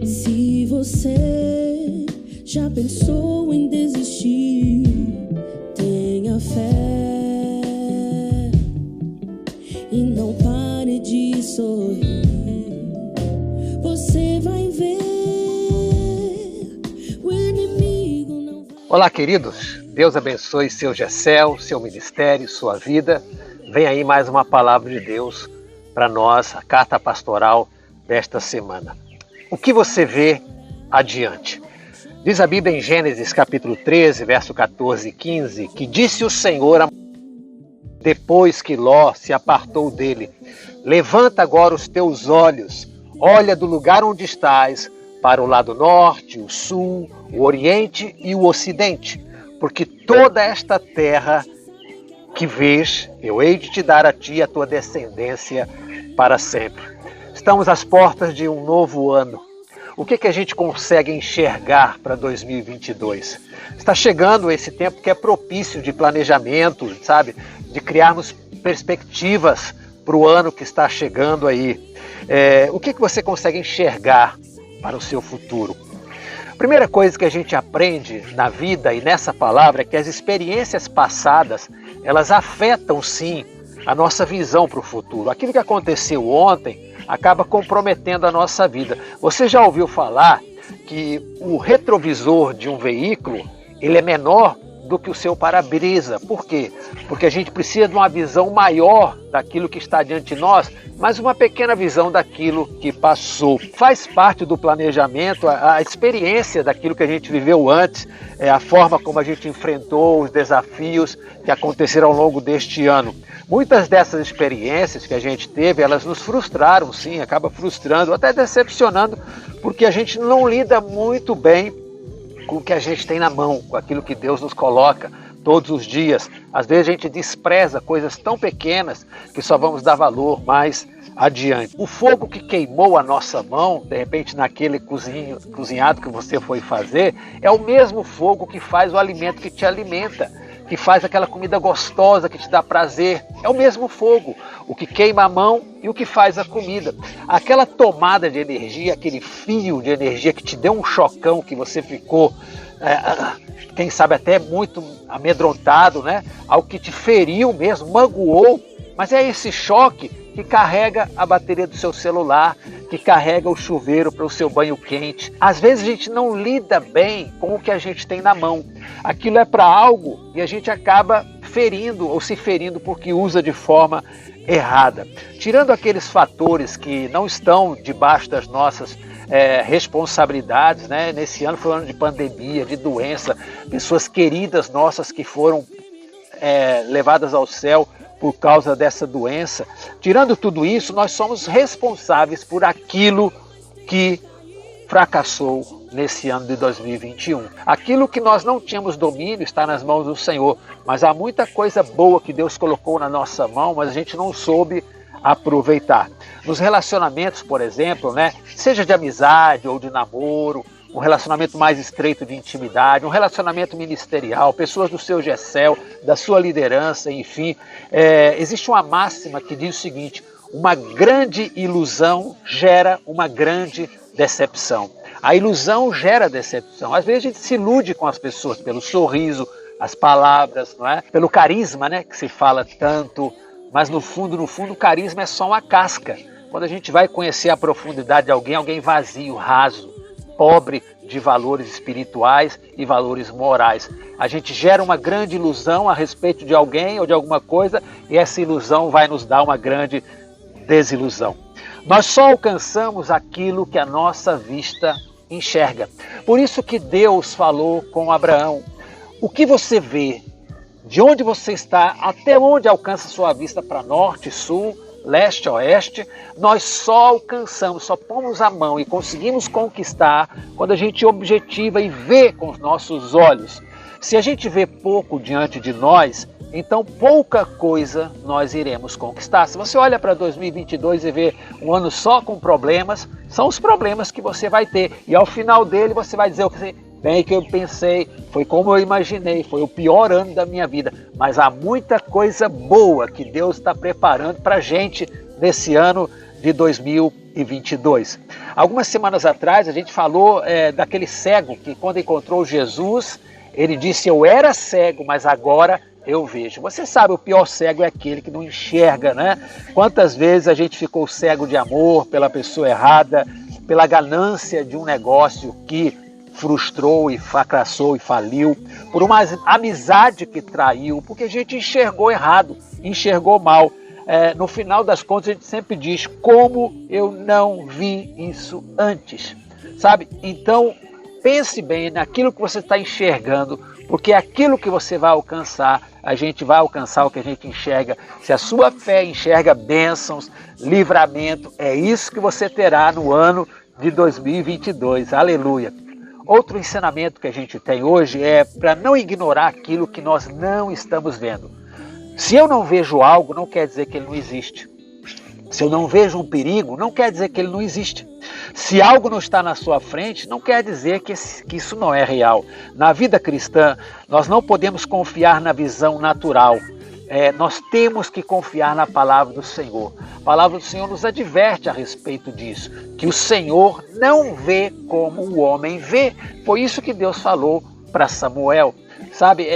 Se você já pensou em desistir, tenha fé e não pare de sorrir. Você vai ver, o inimigo não vai... Olá, queridos. Deus abençoe seu Gessel, seu ministério, sua vida. Vem aí mais uma palavra de Deus para nós, a carta pastoral desta semana. O que você vê adiante? Diz a Bíblia em Gênesis capítulo 13, verso 14 e 15, que disse o Senhor depois que Ló se apartou dele: levanta agora os teus olhos, olha do lugar onde estás, para o lado norte, o sul, o oriente e o ocidente, porque toda esta terra que vês, eu hei de te dar a ti e a tua descendência para sempre. Estamos às portas de um novo ano. O que a gente consegue enxergar para 2022? Está chegando esse tempo que é propício de planejamento, sabe? De criarmos perspectivas para o ano que está chegando aí. O que você consegue enxergar para o seu futuro? A primeira coisa que a gente aprende na vida e nessa palavra é que as experiências passadas, elas afetam sim a nossa visão para o futuro. Aquilo que aconteceu ontem acaba comprometendo a nossa vida. Você já ouviu falar que o retrovisor de um veículo, ele é menor do que o seu para-brisa? Por quê? Porque a gente precisa de uma visão maior daquilo que está diante de nós, mas uma pequena visão daquilo que passou. Faz parte do planejamento a experiência daquilo que a gente viveu antes, a forma como a gente enfrentou os desafios que aconteceram ao longo deste ano. Muitas dessas experiências que a gente teve, elas nos frustraram, sim, acaba frustrando, até decepcionando, porque a gente não lida muito bem com o que a gente tem na mão, com aquilo que Deus nos coloca todos os dias. Às vezes a gente despreza coisas tão pequenas que só vamos dar valor mais adiante. O fogo que queimou a nossa mão, de repente naquele cozinhado que você foi fazer, é o mesmo fogo que faz o alimento que te alimenta, que faz aquela comida gostosa que te dá prazer. É o mesmo fogo, o que queima a mão e o que faz a comida. Aquela tomada de energia, aquele fio de energia que te deu um chocão, que você ficou, quem sabe até muito amedrontado, né? Algo que te feriu mesmo, magoou, mas é esse choque que carrega a bateria do seu celular, que carrega o chuveiro para o seu banho quente. Às vezes a gente não lida bem com o que a gente tem na mão. Aquilo é para algo e a gente acaba ferindo ou se ferindo porque usa de forma errada. Tirando aqueles fatores que não estão debaixo das nossas responsabilidades, né? Nesse ano foi um ano de pandemia, de doença, pessoas queridas nossas que foram levadas ao céu por causa dessa doença. Tirando tudo isso, nós somos responsáveis por aquilo que fracassou nesse ano de 2021. Aquilo que nós não tínhamos domínio está nas mãos do Senhor, mas há muita coisa boa que Deus colocou na nossa mão, mas a gente não soube aproveitar. Nos relacionamentos, por exemplo, né, seja de amizade ou de namoro, um relacionamento mais estreito de intimidade, um relacionamento ministerial, pessoas do seu Gessel, da sua liderança, enfim. Existe uma máxima que diz o seguinte: uma grande ilusão gera uma grande decepção. A ilusão gera decepção. Às vezes a gente se ilude com as pessoas pelo sorriso, as palavras, não é? Pelo carisma, né, que se fala tanto, mas no fundo, o carisma é só uma casca. Quando a gente vai conhecer a profundidade de alguém vazio, raso, pobre de valores espirituais e valores morais. A gente gera uma grande ilusão a respeito de alguém ou de alguma coisa e essa ilusão vai nos dar uma grande desilusão. Nós só alcançamos aquilo que a nossa vista enxerga. Por isso que Deus falou com Abraão: o que você vê, de onde você está, até onde alcança sua vista, para norte, sul, leste, oeste, nós só alcançamos, só pomos a mão e conseguimos conquistar quando a gente objetiva e vê com os nossos olhos. Se a gente vê pouco diante de nós, então pouca coisa nós iremos conquistar. Se você olha para 2022 e vê um ano só com problemas, são os problemas que você vai ter. E ao final dele você vai dizer o que bem que eu pensei, foi como eu imaginei, foi o pior ano da minha vida. Mas há muita coisa boa que Deus está preparando para a gente nesse ano de 2022. Algumas semanas atrás a gente falou daquele cego que quando encontrou Jesus, ele disse: eu era cego, mas agora eu vejo. Você sabe, o pior cego é aquele que não enxerga, né? Quantas vezes a gente ficou cego de amor pela pessoa errada, pela ganância de um negócio que frustrou e fracassou e faliu, por uma amizade que traiu, porque a gente enxergou errado, enxergou mal. No final das contas a gente sempre diz: como eu não vi isso antes, sabe? Então pense bem naquilo que você está enxergando, porque aquilo que você vai alcançar, a gente vai alcançar o que a gente enxerga. Se a sua fé enxerga bênçãos, livramento, é isso que você terá no ano de 2022. Aleluia! Outro ensinamento que a gente tem hoje é para não ignorar aquilo que nós não estamos vendo. Se eu não vejo algo, não quer dizer que ele não existe. Se eu não vejo um perigo, não quer dizer que ele não existe. Se algo não está na sua frente, não quer dizer que isso não é real. Na vida cristã, nós não podemos confiar na visão natural. Nós temos que confiar na palavra do Senhor. A palavra do Senhor nos adverte a respeito disso, que o Senhor não vê como o homem vê. Foi isso que Deus falou para Samuel. Sabe,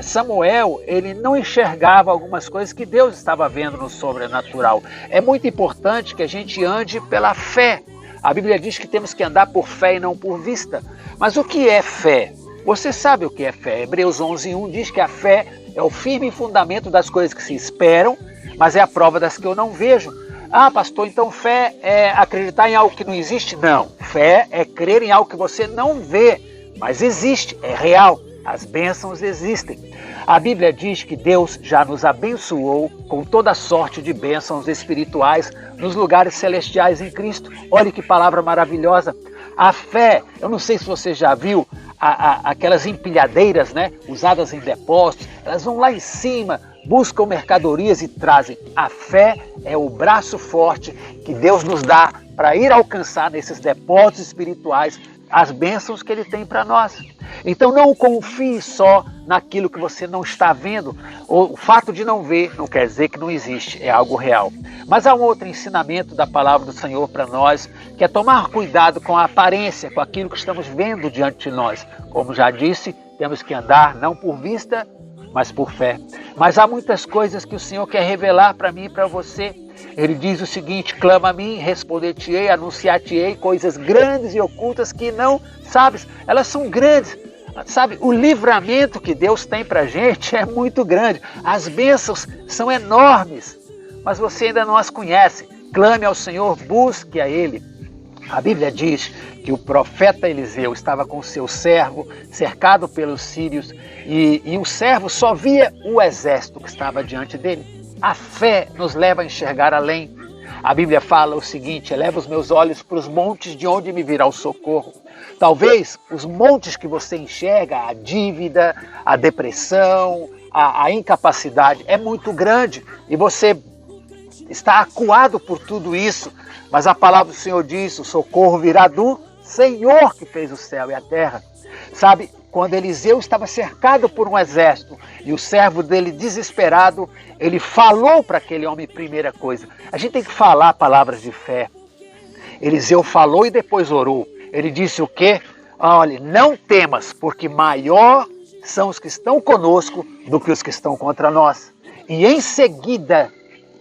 Samuel, ele não enxergava algumas coisas que Deus estava vendo no sobrenatural. É muito importante que a gente ande pela fé. A Bíblia diz que temos que andar por fé e não por vista. Mas o que é fé? Você sabe o que é fé? Hebreus 11:1 diz que a fé é o firme fundamento das coisas que se esperam, mas é a prova das que eu não vejo. Ah, pastor, então fé é acreditar em algo que não existe? Não. Fé é crer em algo que você não vê, mas existe, é real. As bênçãos existem. A Bíblia diz que Deus já nos abençoou com toda sorte de bênçãos espirituais nos lugares celestiais em Cristo. Olha que palavra maravilhosa. A fé, eu não sei se você já viu aquelas empilhadeiras, né, usadas em depósitos, elas vão lá em cima, buscam mercadorias e trazem. A fé é o braço forte que Deus nos dá para ir alcançar nesses depósitos espirituais as bênçãos que Ele tem para nós. Então não confie só naquilo que você não está vendo. O fato de não ver não quer dizer que não existe, é algo real. Mas há um outro ensinamento da palavra do Senhor para nós, que é tomar cuidado com a aparência, com aquilo que estamos vendo diante de nós. Como já disse, temos que andar não por vista, mas por fé. Mas há muitas coisas que o Senhor quer revelar para mim e para você. Ele diz o seguinte: clama a mim, responder-te-ei, anunciar-te-ei coisas grandes e ocultas que não sabes. Elas são grandes. Sabe, o livramento que Deus tem para a gente é muito grande. As bênçãos são enormes, mas você ainda não as conhece. Clame ao Senhor, busque a Ele. A Bíblia diz que o profeta Eliseu estava com seu servo, cercado pelos sírios, e o servo só via o exército que estava diante dele. A fé nos leva a enxergar além. A Bíblia fala o seguinte: eleva os meus olhos para os montes, de onde me virá o socorro. Talvez os montes que você enxerga, a dívida, a depressão, a incapacidade, é muito grande e você está acuado por tudo isso. Mas a palavra do Senhor diz: o socorro virá do Senhor que fez o céu e a terra. Sabe, quando Eliseu estava cercado por um exército e o servo dele desesperado, ele falou para aquele homem, primeira coisa. A gente tem que falar palavras de fé. Eliseu falou e depois orou. Ele disse o quê? Olha, não temas, porque maior são os que estão conosco do que os que estão contra nós. E em seguida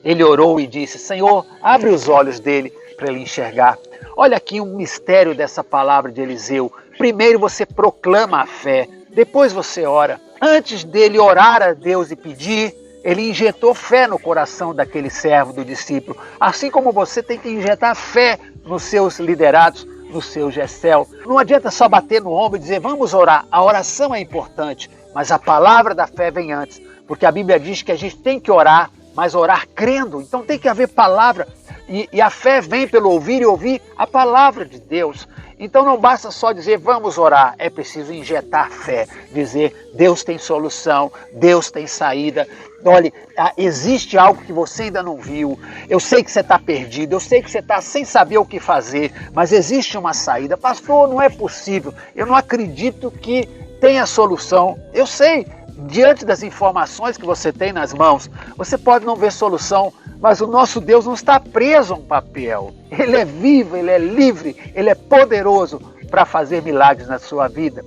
ele orou e disse: Senhor, abre os olhos dele para ele enxergar. Olha aqui um mistério dessa palavra de Eliseu. Primeiro você proclama a fé, depois você ora. Antes dele orar a Deus e pedir, ele injetou fé no coração daquele servo, do discípulo. Assim como você tem que injetar fé nos seus liderados, no seu Gessel. Não adianta só bater no ombro e dizer: vamos orar. A oração é importante, mas a palavra da fé vem antes. Porque a Bíblia diz que a gente tem que orar, mas orar crendo. Então tem que haver palavra. E a fé vem pelo ouvir e ouvir a palavra de Deus. Então não basta só dizer vamos orar, é preciso injetar fé, dizer Deus tem solução, Deus tem saída. Olha, existe algo que você ainda não viu, eu sei que você está perdido, eu sei que você está sem saber o que fazer, mas existe uma saída. Pastor, não é possível, eu não acredito que tenha solução. Eu sei, diante das informações que você tem nas mãos, você pode não ver solução, Mas o nosso Deus não está preso a um papel. Ele é vivo, Ele é livre, Ele é poderoso para fazer milagres na sua vida.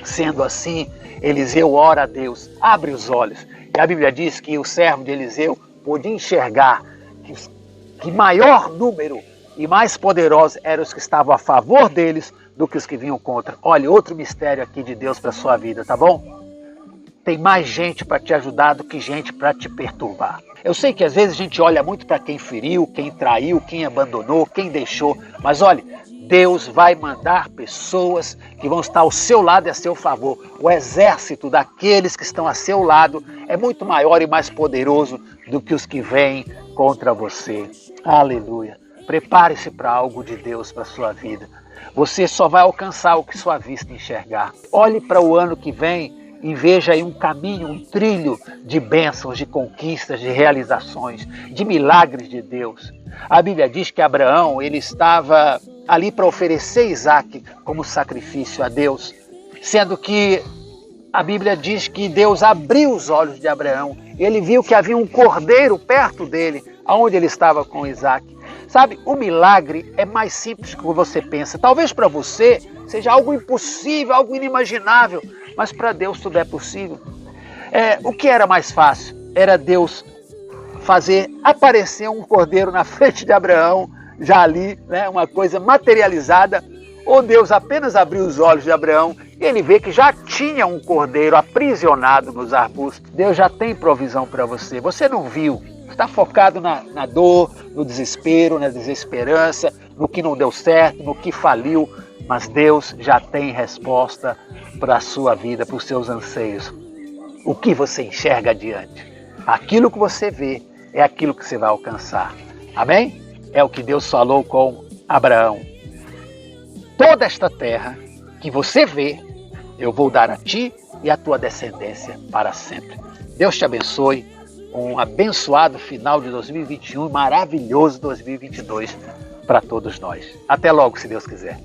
Sendo assim, Eliseu ora a Deus, abre os olhos. E a Bíblia diz que o servo de Eliseu pôde enxergar que maior número e mais poderosos eram os que estavam a favor deles do que os que vinham contra. Olha, outro mistério aqui de Deus para a sua vida, tá bom? Tem mais gente para te ajudar do que gente para te perturbar. Eu sei que às vezes a gente olha muito para quem feriu, quem traiu, quem abandonou, quem deixou. Mas olha, Deus vai mandar pessoas que vão estar ao seu lado e a seu favor. O exército daqueles que estão a seu lado é muito maior e mais poderoso do que os que vêm contra você. Aleluia. Prepare-se para algo de Deus para a sua vida. Você só vai alcançar o que sua vista enxergar. Olhe para o ano que vem e veja aí um caminho, um trilho de bênçãos, de conquistas, de realizações, de milagres de Deus. A Bíblia diz que Abraão, ele estava ali para oferecer Isaac como sacrifício a Deus, sendo que a Bíblia diz que Deus abriu os olhos de Abraão e ele viu que havia um cordeiro perto dele, aonde ele estava com Isaac. Sabe, o milagre é mais simples do que você pensa. Talvez para você seja algo impossível, algo inimaginável, mas para Deus tudo é possível. O que era mais fácil? Era Deus fazer aparecer um cordeiro na frente de Abraão, já ali, né, uma coisa materializada, ou Deus apenas abriu os olhos de Abraão e ele vê que já tinha um cordeiro aprisionado nos arbustos. Deus já tem provisão para você. Você não viu. Está focado na dor, no desespero, na desesperança, no que não deu certo, no que faliu. Mas Deus já tem resposta para a sua vida, para os seus anseios. O que você enxerga adiante? Aquilo que você vê é aquilo que você vai alcançar. Amém? É o que Deus falou com Abraão. Toda esta terra que você vê, eu vou dar a ti e à tua descendência para sempre. Deus te abençoe. Um abençoado final de 2021, maravilhoso 2022 para todos nós. Até logo, se Deus quiser.